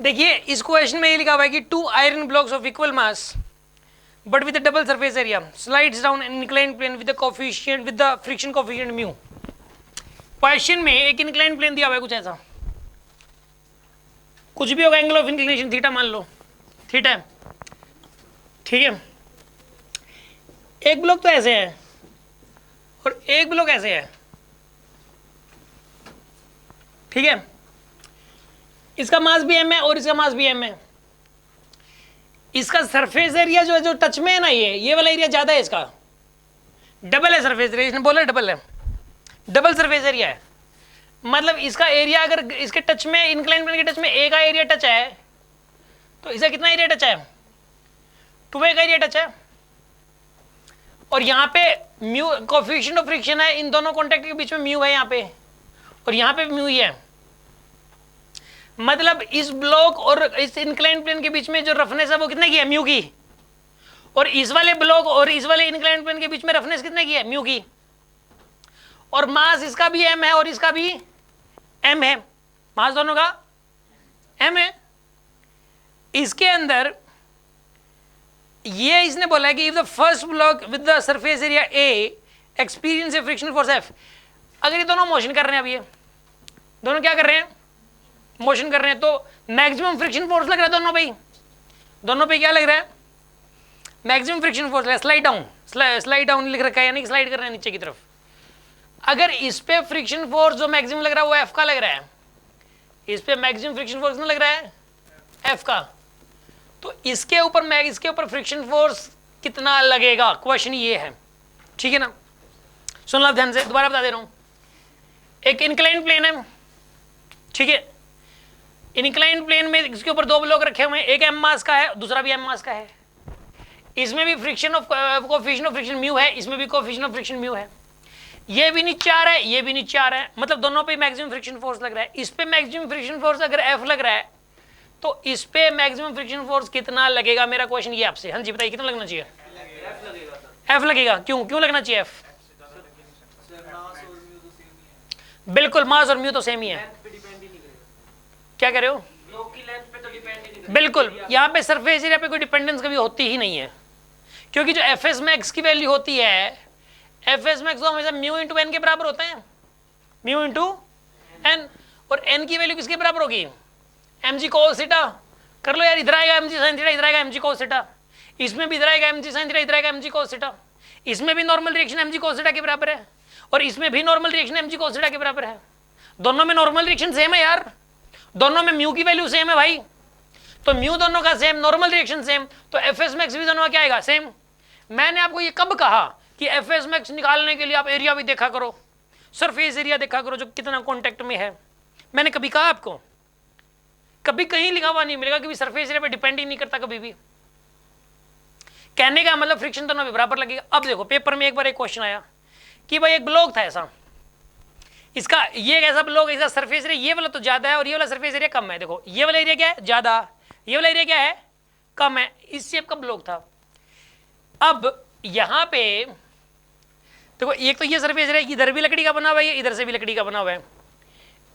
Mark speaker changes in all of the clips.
Speaker 1: देखिए इस क्वेश्चन में ये लिखा हुआ है कि 2 iron blocks of equal mass but with double surface area slides down an inclined plane with the coefficient with the friction coefficient mu. Question में एक इंक्लाइंड प्लेन दिया हुआ है कुछ ऐसा, कुछ भी होगा, एंगल ऑफ इंक्लिनेशन थीटा मान लो, थीटा है, ठीक है। एक ब्लॉक तो ऐसे है और एक ब्लॉक ऐसे है, ठीक है। इसका मास भी एम है और इसका मास भी एम है। इसका सरफेस एरिया जो है, जो टच में है ना, ये वाला एरिया ज्यादा है, इसका डबल है सरफेस एरिया, इसने बोला डबल है, डबल सरफेस एरिया है। मतलब इसका एरिया अगर इसके टच में, इंक्लाइन प्लेन के टच में ए का एरिया टच है, तो इसका कितना एरिया टच है, 2a का एरिया टच है। और यहाँ पे म्यू कोएफिशिएंट ऑफ फ्रिक्शन है, इन दोनों कॉन्टैक्ट के बीच में म्यू है यहाँ पे, और यहाँ पे म्यू ही है। मतलब इस ब्लॉक और इस इंक्लाइन प्लेन के बीच में जो रफनेस है वो कितने की है, म्यू की। और इस वाले ब्लॉक और इस वाले इंक्लाइन प्लेन के बीच में रफनेस कितने की है, म्यू की। और मास इसका भी m है और इसका भी m है, मास दोनों का m है। इसके अंदर ये इसने बोला है कि if the first block with the surface area a experience A friction force f। अगर ये दोनों मोशन कर रहे हैं, अब ये दोनों क्या कर रहे हैं, मोशन कर रहे हैं, तो मैक्सिमम फ्रिक्शन फोर्स लग रहा है दोनों पे, दोनों पे क्या लग रहा है, मैक्सिमम फ्रिक्शन फोर्स है। स्लाइड डाउन, स्लाइड डाउन लिख रखा है, यानी कि स्लाइड कर रहे हैं नीचे की तरफ। अगर इस पे फ्रिक्शन फोर्स जो मैक्सिमम लग रहा है वो एफ का लग रहा है, इस पे मैक्सिमम फ्रिक्शन फोर्स नहीं लग रहा है एफ का, तो इसके ऊपर फ्रिक्शन फोर्स कितना लगेगा, क्वेश्चन ये है, ठीक है ना। सुन लो ध्यान से, दोबारा बता दे रहा हूं। एक इंक्लाइन प्लेन है, ठीक है। इंक्लाइन प्लेन में इसके ऊपर दो ब्लॉक रखे हुए हैं, एक एम मास का है, दूसरा भी एम मास का है। इसमें भी friction of coefficient of friction mu है, इसमें भी कोएफिशिएंट ऑफ फ्रिक्शन म्यू है। ये भी नीचे आ रहा है, ये भी नीचे आ रहा है, मतलब दोनों पे मैक्सिमम फ्रिक्शन फोर्स लग रहा है। इस पे मैक्सिमम फ्रिक्शन फोर्स अगर एफ लग रहा है तो इस पे मैक्सिमम फ्रिक्शन फोर्स कितना लगेगा, मेरा क्वेश्चन ये आपसे। हाँ जी बताइए, कितना लगना चाहिए, एफ लगेगा। क्यों लगना चाहिए एफ? बिल्कुल, मास और म्यू तो सेम ही है। क्या कह रहे हो? बिल्कुल, यहाँ पे सरफेस एरिया पे कोई डिपेंडेंस कभी होती ही नहीं है, क्योंकि जो एफ एस मैक्स की वैल्यू होती है, एफ एस मैक्स तो हमेशा म्यू इंटू एन के बराबर होता है, म्यू इंटू एन। और एन की वैल्यू किसके बराबर होगी, एम जी कोस थीटा। कर लो यार, इधर आएगा एम जी साइन थीटा, इधर आएगा एम जी कोस थीटा, इसमें भी इधर आएगा एम जी साइन थीटा, इधर आएगा एम जी कोस थीटा। इसमें भी normal reaction M G cos theta के बराबर है, और इसमें भी normal reaction M G cos theta के बराबर है। दोनों में नॉर्मल रिएक्शन सेम है यार, दोनों में म्यू की वैल्यू सेम है भाई, तो म्यू दोनों का सेम, नॉर्मल रिएक्शन सेम, तो एफ एस मैक्स भी दोनों का क्या आएगा, सेम। मैंने आपको ये कब कहा कि एफ एस मैक्स निकालने के लिए आप एरिया भी देखा करो, सरफेस एरिया देखा करो जो कितना कॉन्टेक्ट में है। मैंने कभी कहा आपको? कभी कहीं लिखा हुआ नहीं मिलेगा कि सरफेस एरिया पे डिपेंड ही नहीं करता कभी भी। कहने का मतलब फ्रिक्शन दोनों में बराबर लगेगा। अब देखो पेपर में एक बार एक क्वेश्चन आया कि भाई एक ब्लॉक था ऐसा, इसका ये ऐसा ब्लॉक, इसका सरफेस एरिया ये वाला तो ज्यादा है और ये वाला सरफेस एरिया कम है। देखो ये वाला एरिया क्या है, ज्यादा, ये वाला एरिया क्या है, कम है। इस शेप का ब्लॉक था। अब यहां पे देखो, एक तो ये सरफेस एरिया इधर भी लकड़ी का बना हुआ है, इधर से भी लकड़ी का बना हुआ है।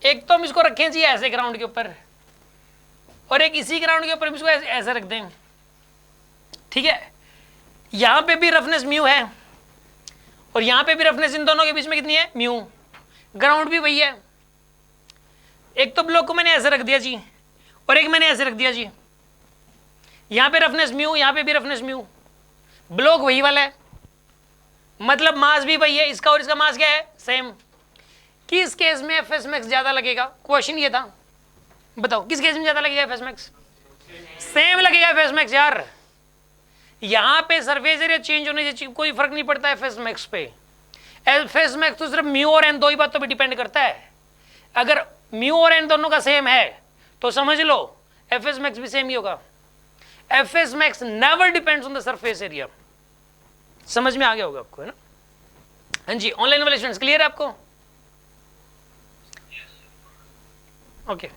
Speaker 1: एक तो हम इसको रखें जी ऐसे ग्राउंड के ऊपर, और एक इसी ग्राउंड के ऊपर हम इसको ऐसे रख दें, ठीक है। यहां पे भी रफनेस म्यू है और यहां पे भी रफनेस, इन दोनों के बीच में कितनी है, म्यू। ग्राउंड भी वही है। एक तो ब्लॉक को मैंने ऐसे रख दिया जी, और एक मैंने ऐसे रख दिया जी। यहां पे रफनेस म्यू, यहां पे भी रफनेस म्यू, ब्लॉक वही वाला है, मतलब मास भी वही है। इसका और इसका मास क्या है, सेम। किस केस में एफ एस मैक्स ज्यादा लगेगा, क्वेश्चन ये था, बताओ किस केस में ज्यादा लगेगा एफ एस मैक्स? सेम लगेगा एफ एस मैक्स यार। यहां पे सरफेस एरिया चेंज होने से कोई फर्क नहीं पड़ता एफ एस मैक्स पे। एफ एस मैक्स तो सिर्फ म्यू और एन दो ही बातों पे डिपेंड करता है। अगर म्यू और एन दोनों का सेम है तो समझ लो एफ एस मैक्स भी सेम ही होगा। F S max never depends on the surface area. समझ में आ गया होगा आपको, है ना? हाँ जी, ऑनलाइन वाले स्टूडेंट्स क्लियर है आपको? ओके